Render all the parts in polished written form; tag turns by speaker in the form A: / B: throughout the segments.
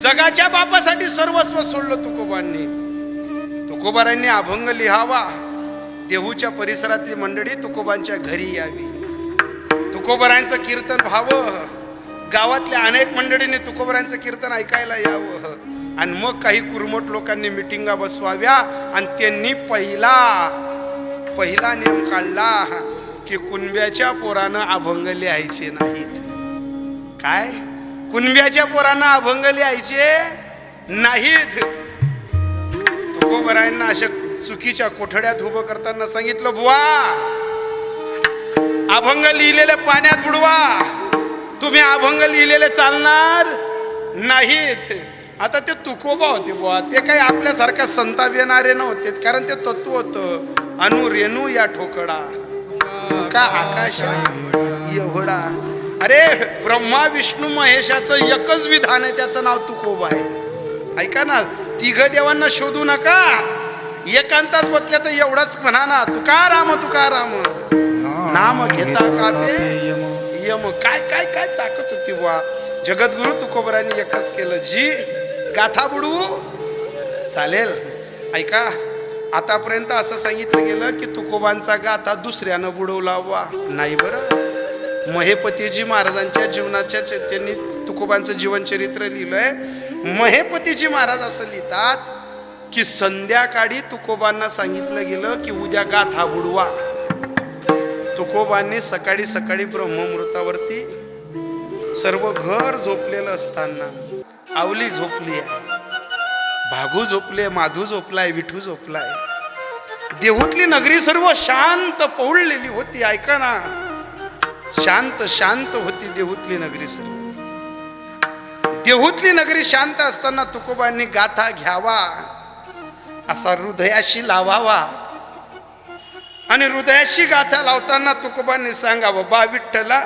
A: जगाच्या बापासाठी सर्वस्व सोडलं तुकोबांनी. तुकोबारांनी अभंग लिहावा, देहूच्या परिसरातली मंडळी तुकोबांच्या घरी यावी, तुकोबारांचं कीर्तन व्हावं, गावातल्या अनेक मंडळींनी तुकोबारांचं कीर्तन ऐकायला यावं, आणि मग काही कुरमट लोकांनी मिटिंगा बसवाव्या. आणि त्यांनी पहिला नियम काढला की कुणब्याच्या पोरानं अभंग लिहायचे नाहीत. काय? कुणब्याच्या पोरांना अभंग लिहायचे नाहीत. तुकोबारायांना अशा चुकीच्या कोठड्यात उभं करताना सांगितलं, बुवा अभंग लिहिलेले पाण्यात बुडवा, तुम्ही अभंग लिहिलेले चालणार नाहीत. आता ते तुकोबा होते बुवा, ते काही आपल्यासारखा संताप येणारे नव्हते, कारण ते तत्व होतं अनु रेणू या ठोकडा तुका आकाश एवढा. अरे ब्रह्मा विष्णू महेशाचं एकच विधान आहे, त्याचं नाव तुकोबा आहे. ऐका ना, तिघ देवांना शोधू नका, एकांताच बसल्या तर एवढंच म्हणा ना, तुकाराम तुकाराम नाम घेता कापे यम. काय काय काय ताकद होती बुवा. जगद्गुरु तुकोबारांनी एकच केलं, जी गाथा बुडवू चालेल. ऐका, आतापर्यंत असं सांगितलं गेलं की तुकोबांचा गाथा दुसऱ्यानं बुडवला वा नाही. बरं, महेपतीजी महाराजांच्या जीवनाच्या त्यांनी तुकोबांचं जीवनचरित्र लिहिलंय. महेपतीजी महाराज असं लिहितात की संध्याकाळी तुकोबांना सांगितलं गेलं की उद्या गाथा बुडवा. तुकोबांनी सकाळी सकाळी ब्रह्ममुहूर्तावरती, सर्व घर झोपलेलं असताना, आवली झोपली आहे, भागू झोपले, माधू झोपलाय, विठू झोपलाय, देहूतली नगरी सर्व शांत पौळलेली होती. ऐका ना, शांत शांत होती देहूतली नगरी सर्व. देहूतली नगरी शांत असताना तुकोबांनी गाथा घ्यावा, असा हृदयाशी लावावा, आणि हृदयाशी गाथा लावताना तुकोबांनी सांगावं, बा विठ्ठला,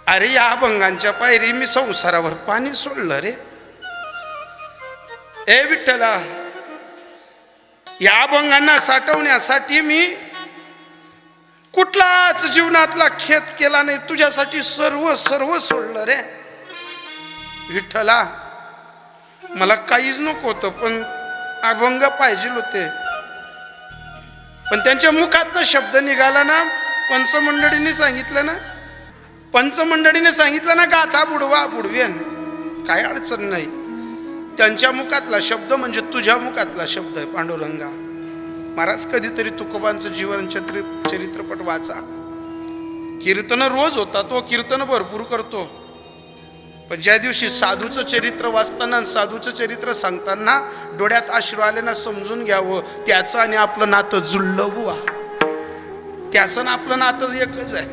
A: अरे या अभंगांच्या पायरी मी संसारावर पाणी सोडलं रे. ए विठ्ठला, या अभंगांना साठवण्यासाठी मी कुठलाच जीवनातला खेत केला नाही, तुझ्यासाठी सर्व सर्व सोडलं रे. विठ्ठला, मला काहीच नको होतं, पण अभंग पाहिजे होते. पण त्यांच्या मुखातनं शब्द निघाला ना, पंचमंडळींनी सांगितलं ना, पंचमंडळीने सांगितलं ना, गाथा बुडवा, बुडवेन, काय अडचण नाही. त्यांच्या मुखातला शब्द म्हणजे तुझ्या मुखातला शब्द आहे, पांडुरंगा. महाराज, कधीतरी तुकोबांचं जीवन चरित्रपट वाचा. कीर्तन रोज होता, तो कीर्तन भरपूर करतो, पण ज्या दिवशी साधूचं चरित्र वाचताना, साधूचं चरित्र सांगताना डोळ्यात अश्रू आले ना, समजून घ्यावं त्याचं आणि आपलं नातं जुळलं बुवा. त्याचं ना आपलं नातं एकच आहे.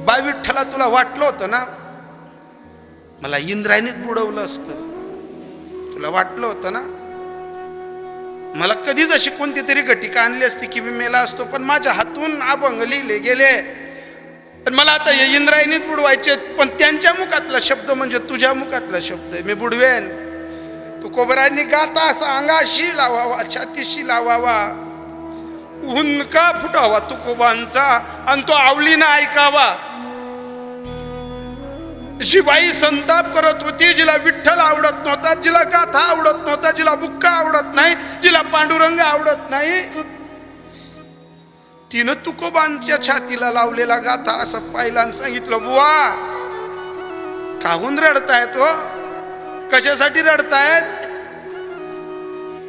A: बा विठ्ठला, तुला वाटलं होतं ना मला इंद्रायणीत बुडवलं असतं, तुला वाटलं होतं ना मला कधीच अशी कोणती तरी घटिका आणली असती की मी मेला असतो, पण माझ्या हातून अभंग लिहिले गेले, पण मला आता हे इंद्रायणीत बुडवायचे, पण त्यांच्या मुखातला शब्द म्हणजे तुझ्या मुखातला शब्द आहे, मी बुडवेन. तुकोबारांनी गाथा असा अंगाशी लावावा, छातीशी लावावा, हुंदका फुटावा तुकोबांचा, आणि तो आवलीनं ऐकावा. जी बाई संताप करत होती, जिला विठ्ठल आवडत नव्हता, जिला गाथा आवडत नव्हता, जिला बुक्का आवडत नाही, जिला पांडुरंग आवडत नाही, तिनं तुकोबांच्या छातीला लावलेला गाथा असं पाहिला आणि सांगितलं, बुवा काहून रडतायत हो, कशासाठी रडतायत?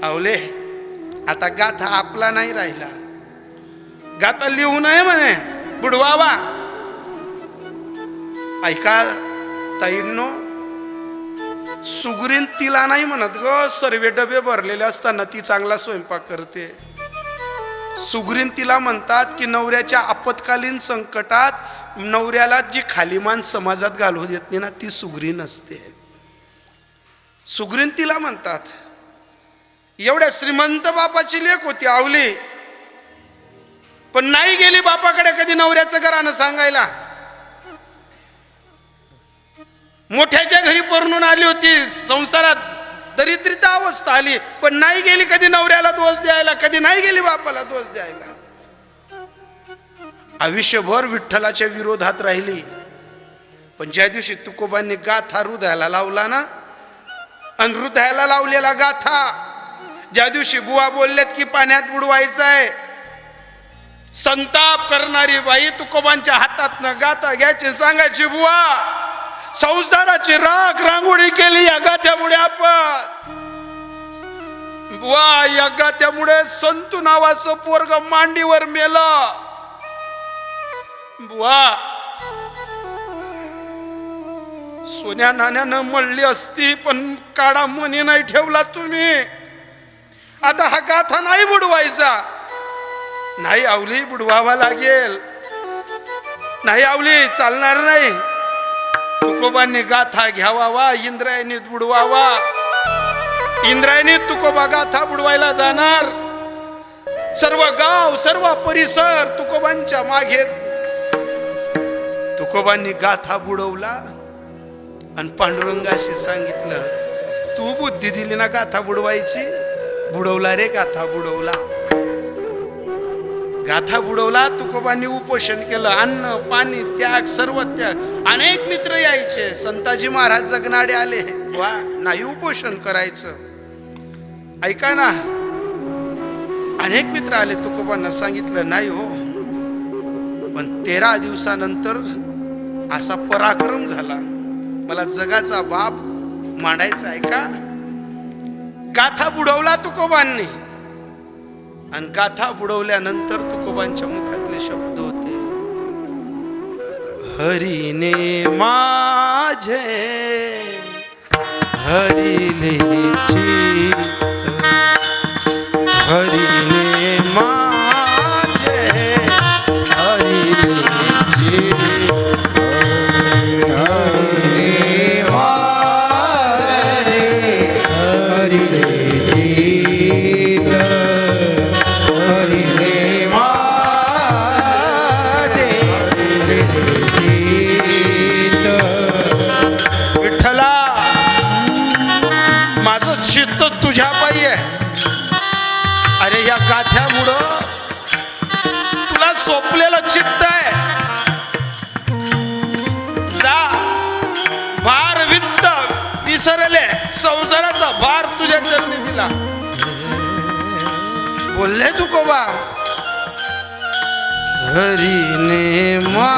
A: आवले, आता गाथा आपला नाही राहिला, गाथा लिहू नये म्हणे, बुडवावा. ऐका ताईंनो, सुगरीन तिला नाही म्हणत ग, सर्वे डबे भरलेले असताना ती चांगला स्वयंपाक करते. सुगरीन तिला म्हणतात की नवऱ्याच्या आपत्कालीन संकटात नवऱ्याला जी खालीमान समाजात घालू देत नाही ना, ती सुगरीन असते. सुगरीन तिला म्हणतात. एवढ्या श्रीमंत बापाची लेक होती आवली, पण नाही गेली बापाकडे कधी नवऱ्याचं घरानं सांगायला. मोठ्याच्या घरी परणून आली होती, संसारात दरिद्रीता अवस्था आली, पण नाही गेली कधी नवऱ्याला दोष द्यायला, कधी नाही गेली बापाला दोष द्यायला. आयुष्यभर विठ्ठलाच्या विरोधात राहिली. पण ज्या दिवशी तुकोबांनी गाथा हृदयाला लावला ना, आणि हृदयाला लावलेला गाथा ज्या दिवशी बुवा बोललेत की पाण्यात बुडवायचं आहे, संताप करणारी बाई तुकोबांच्या हातातनं गाथा घ्यायची, सांगायची बुवा संसाराची राख रांगोळी केली या गाथ्यामुळे आपण. बुवा या गाथ्यामुळे संतू नावाचं पोरग मांडीवर मेलं. बुवा सोन्या नाण्यानं मळली असती पण काळा मनी नाही ठेवला तुम्ही. आता हा गाथा नाही बुडवायचा. नाही आवली, बुडवावा लागेल. नाही आवली, चालणार नाही. तुकोबांनी गाथा घ्यावा, इंद्रायणी बुडवावा. इंद्रायणी तुकोबा गाथा बुडवायला जाणार. सर्व गाव सर्व परिसर तुकोबांच्या मागे. तुकोबांनी गाथा बुडवला आणि पांडुरंगाशी सांगितलं, तू बुद्धी दिली ना गाथा बुडवायची. बुडवला रे, गाथा बुडवला. गाथा बुडवला. तुकोबांनी उपोषण केलं. अन्न पाणी त्याग, सर्व त्याग. अनेक मित्र यायचे. संताजी महाराज जगनाडे आले. वा, नाही उपोषण करायचं. ऐका ना, अनेक मित्र आले. तुकोबांना सांगितलं नाही हो, पण 13 दिवसानंतर असा पराक्रम झाला, मला जगाचा बाप मांडायचा आहे का. गाथा बुडवला तुकोबांनी. आणि गाथा बुडवल्यानंतर तुकोबांच्या मुखातले शब्द होते, हरीने माझे हरिले चित्त, हरीने माझे हरिले चित्त, हरीने माझे हरिले चित्त, हरीने माझे हरिले चित्त. विठ्ठला, माझं चित्त तुझ्या पायी आहे. अरे या गाथ्यामुळं तुला सोपलेलं चित्त आहे. जा, भार वित्त विसरले, संसाराचा भार तुझ्या चरणी दिला. बोलले तुकोबा, हरीने माझे.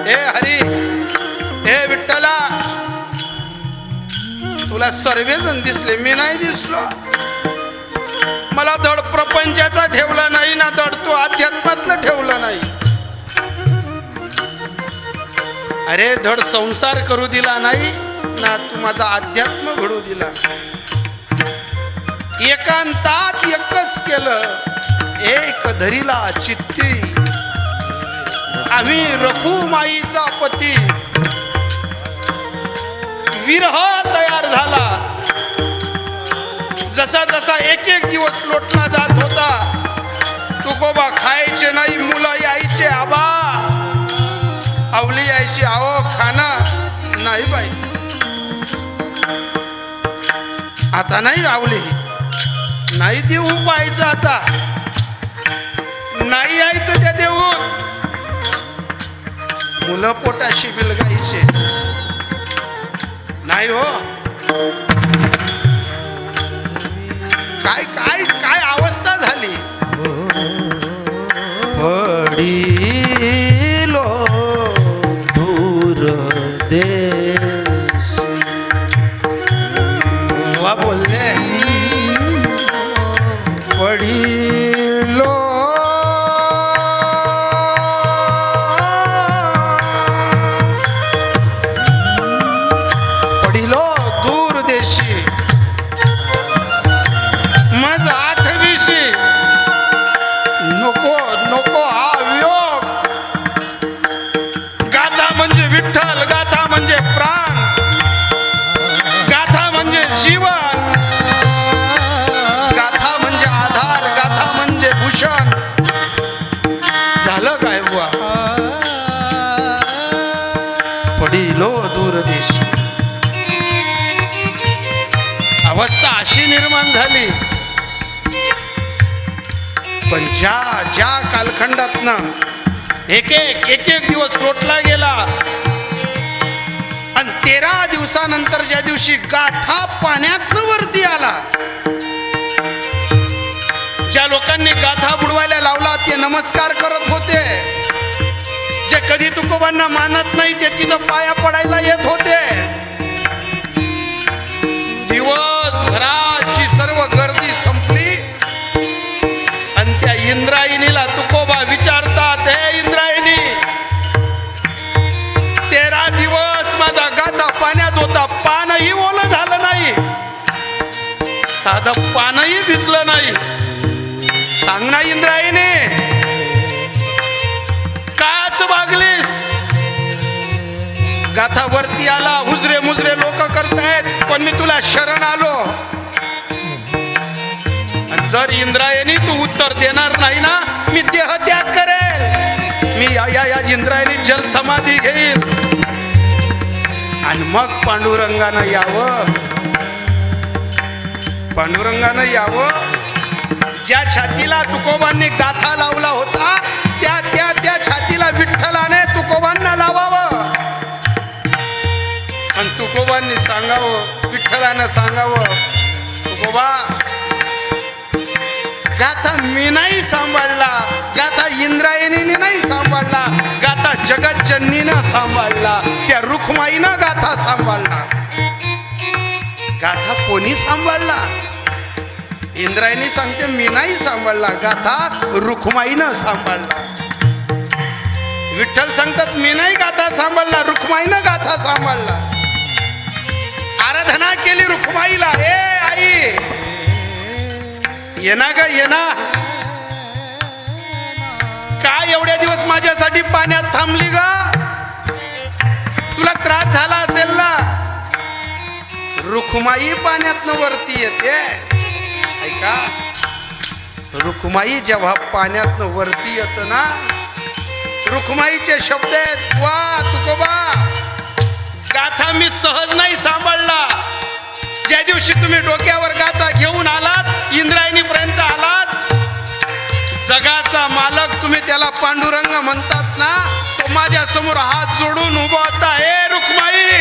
A: हे हरी, हे विठ्ठला, तुला सर्वजण दिसले, मी नाही दिसलो. मला धड प्रपंचाचा ठेवला नाही ना, धड तू अध्यात्मातलं ठेवलं नाही. अरे धड संसार करू दिला नाही ना, तू माझा अध्यात्म घडू दिला. एकांतात एकच केलं, एक धरिला चित्ती. आम्ही रखुमाईचा पती. विरह तयार झाला. जसा जसा एक एक दिवस लोटला जात होता, तुकोबा खायचे नाही, मुलं यायचे, आबा आवली यायची, आओ खाना. नाही बाई, आता नाही आवली, नाही देऊ पाहायचं, आता नाही यायचं त्या देऊन. मुलं पोटाशी बिलगायचे. नाही हो, काय काय काय अवस्था झाली. पडिलो दूर देश. वा बोलले, पडिलो पडिलो दूर देशी. मज आठवीशी नको नको हा वियोग. गाथा म्हणजे विठ्ठल, गाथा म्हणजे प्राण, गाथा म्हणजे जीवन, गाथा म्हणजे आधार, गाथा म्हणजे भूषण. झालं काय बुवा. पडिलो दूरदेशी. अवस्था अशी निर्माण झाली. पण ज्या ज्या कालखंडातनं एक एक दिवस लोटला गेला. आणि 13 दिवसानंतर ज्या दिवशी गाथा पाण्यातनं वरती आला, ज्या लोकांनी गाथा बुडवायला लावला ते नमस्कार करत होते. जे कधी तुकोबांना मानत नाही ते तिथं पाया पडायला येत होते. दिवसभराची सर्व गर्दी संपली आणि त्या इंद्रायणीला तुकोबा विचारतात, हे इंद्रायणी, 13 दिवस माझा गाथा पाण्यात होता, पानही ओलं झालं नाही, साधं पानही भिजलं नाही. सांग ना इंद्रायणी, का असं वागलीस? गाथा वरती आला, हुजरे मुजरे लोक करतायत, पण मी तुला शरण आलो. जर इंद्रायणी तू उत्तर देणार नाही ना, मी देह त्याग करेल. मी या इंद्रायणी जल समाधी घेईल आणि मग पांडुरंगानं यावं. पांडुरंगानं यावं. ज्या छातीला तुकोबांनी गाथा लावला होता त्या छातीला विठ्ठलाने तुकोबांना लावावं आणि तुकोबांनी सांगावं, विठ्ठलानं सांगावं, तुकोबा, गाथा मी नाही सांभाळला, गाथा इंद्रायणीने नाही सांभाळला, गाथा जगतजननीनं सांभाळला, त्या रुक्माईनं गाथा सांभाळला. गाथा कोणी सांभाळला? इंद्रायणी सांगते मी नाही सांभाळला, गाथा रुक्माईनं सांभाळला. विठ्ठल सांगतात मी नाही गाथा सांभाळला, रुक्माईनं गाथा सांभाळला. आराधना केली रुक्माईला, ए आई येना ग येना, काय एवढ्या दिवस माझ्यासाठी पाण्यात थांबली ग? तुला त्रास झाला असेल ना. रुक्माई पाण्यातनं वरती येते. ऐका, रुक्माई जेव्हा पाण्यातनं वरती येतं ना, रुक्माईचे शब्द आहेत, वा तुकोबा, गाथा मी सहज नाही सांभाळला. ज्या दिवशी तुम्ही डोक्यावर गाथा घेऊन आलात, इंद्रायणीपर्यंत आलात, जगाचा मालक तुम्ही त्याला पांडुरंग म्हणतात ना, तो माझ्या समोर हात जोडून उभा होता. हे रुक्माई,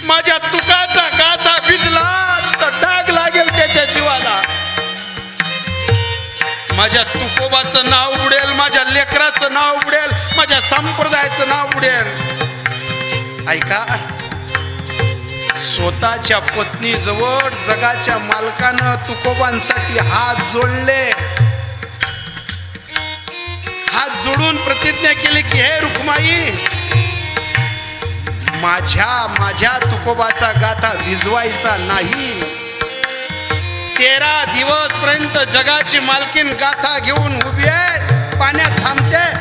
A: माझ्या तुकाचा गाथा भिजला तर डाग लागेल त्याच्या जीवाला. माझ्या तुकोबाचं नाव बुडेल, माझ्या लेकराचं नाव बुडेल, माझ्या संप्रदायाचं नाव बुडेल. ऐका, स्वतःच्या पत्नीजवळ जगाच्या मालकानं तुकोबांसाठी हात जोडले. हात जोडून प्रतिज्ञा केली की हे रुक्माई, माझ्या तुकोबाचा गाथा भिजवायचा नाही. 13 दिवस पर्यंत जगाची मालकीन गाथा घेऊन उभी आहे, पाण्यात थांबते.